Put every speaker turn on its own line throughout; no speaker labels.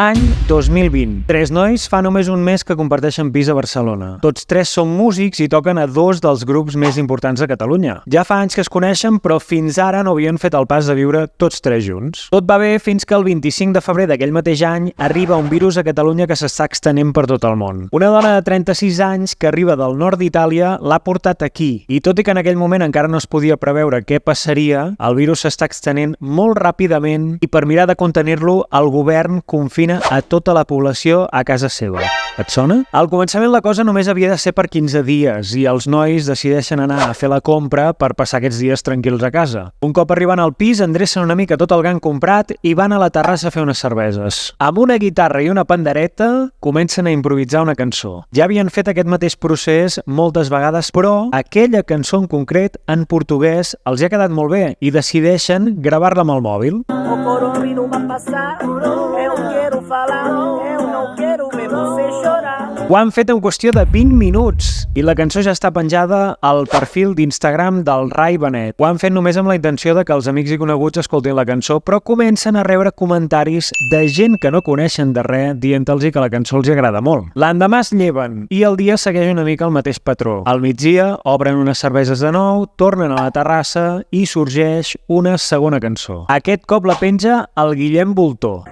Any 2020. Tres nois fa només un mes que comparteixen pis a Barcelona. Tots tres són músics i toquen a dos dels grups més importants de Catalunya. Ja fa anys que es coneixen, però fins ara no havien fet el pas de viure tots tres junts. Tot va bé fins que el 25 de febrer d'aquell mateix any arriba un virus a Catalunya que s'està extenent per tot el món. Una dona de 36 anys que arriba del nord d'Itàlia l'ha portat aquí. I tot i que en aquell moment encara no es podia preveure què passaria, el virus s'està extenent molt ràpidament i per mirar de contenir-lo, el govern confina a tota la població a casa seva. Et sona? Al començament la cosa només havia de ser per 15 dies i els nois decideixen anar a fer la compra per passar aquests dies tranquils a casa. Un cop arriben al pis, endrecen una mica tot el que han comprat i van a la terrassa a fer unes cerveses. Amb una guitarra i una pandereta comencen a improvisar una cançó. Ja havien fet aquest mateix procés moltes vegades, però aquella cançó en concret, en portuguès, els ha quedat molt bé i decideixen gravar-la amb el mòbil.
O coronavírus va passar, eu quero falar, eu não quero ver você chorar.
Ho han fet en qüestió de 20 minuts i la cançó ja està penjada al perfil d'Instagram del Rai Benet. Ho han fet només amb la intenció de que els amics i coneguts escoltin la cançó, però comencen a rebre comentaris de gent que no coneixen de res dient-los que la cançó els agrada molt. L'endemà es lleven i el dia segueix una mica el mateix patró. Al migdia obren unes cerveses de nou, tornen a la terrassa i sorgeix una segona cançó. Aquest cop la penja el Guillem Voltor.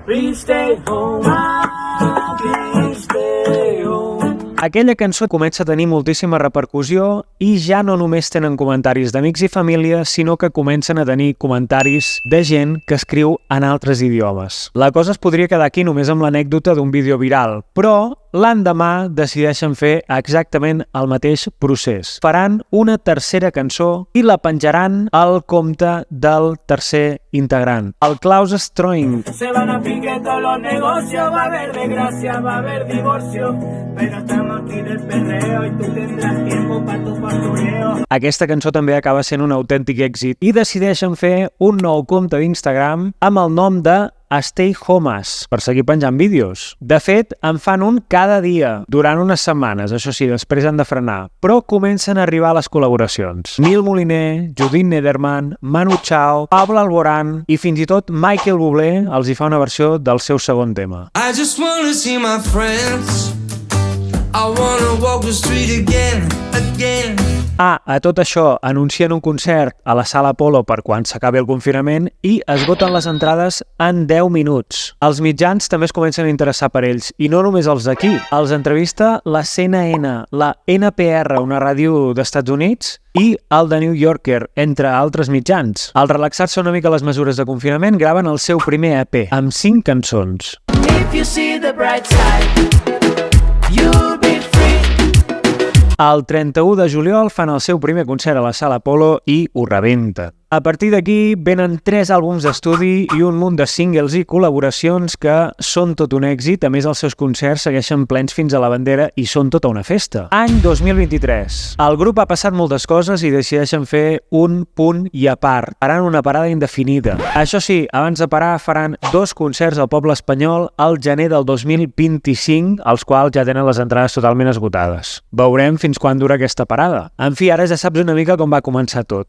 Please stay home, please stay home.
Aquella cançó comença a tenir moltíssima repercussió i ja no només tenen comentaris d'amics i família, sinó que comencen a tenir comentaris de gent que escriu en altres idiomes. La cosa es podria quedar aquí només amb l'anècdota d'un vídeo viral, però l'endemà decideixen fer exactament el mateix procés. Faran una tercera cançó i la penjaran al compte del tercer integrant, el Klaus Stroing.
Se van a pique todos los negocios, va a haber desgracia, va a haber divorcio, pero estamos aquí del perreo y tú tendrás tiempo para tu pastoreo.
Aquesta cançó també acaba sent un autèntic èxit i decideixen fer un nou compte d'Instagram amb el nom de Stay Homes, per seguir penjant vídeos. De fet, en fan un cada dia, durant unes setmanes, això sí, després han de frenar, però comencen a arribar les col·laboracions. Nil Moliner, Judith Nederman, Manu Chao, Pablo Alborán i fins i tot Michael Bublé els hi fa una versió del seu segon tema.
I just wanna see my friends. I wanna walk the street again.
A tot això, anuncien un concert a la Sala Apolo per quan s'acabi el confinament i esgoten les entrades en 10 minuts. Els mitjans també es comencen a interessar per ells, i no només els d'aquí. Els entrevista la CNN, la NPR, una ràdio d'Estats Units, i el The New Yorker, entre altres mitjans. Al relaxar-se una mica les mesures de confinament, graven el seu primer EP, amb 5 cançons.
If you see the bright side, you'll be free.
El 31 de juliol fan el seu primer concert a la Sala Apolo i ho rebenta. A partir d'aquí venen 3 àlbums d'estudi i un munt de singles i col·laboracions que són tot un èxit. A més, els seus concerts segueixen plens fins a la bandera i són tota una festa. Any 2023. El grup ha passat moltes coses i decideixen fer un punt i a part. Faran una parada indefinida. Això sí, abans de parar faran 2 concerts al poble espanyol al gener del 2025, els quals ja tenen les entrades totalment esgotades. Veurem fins quan dura aquesta parada. En fi, ara ja saps una mica com va començar tot.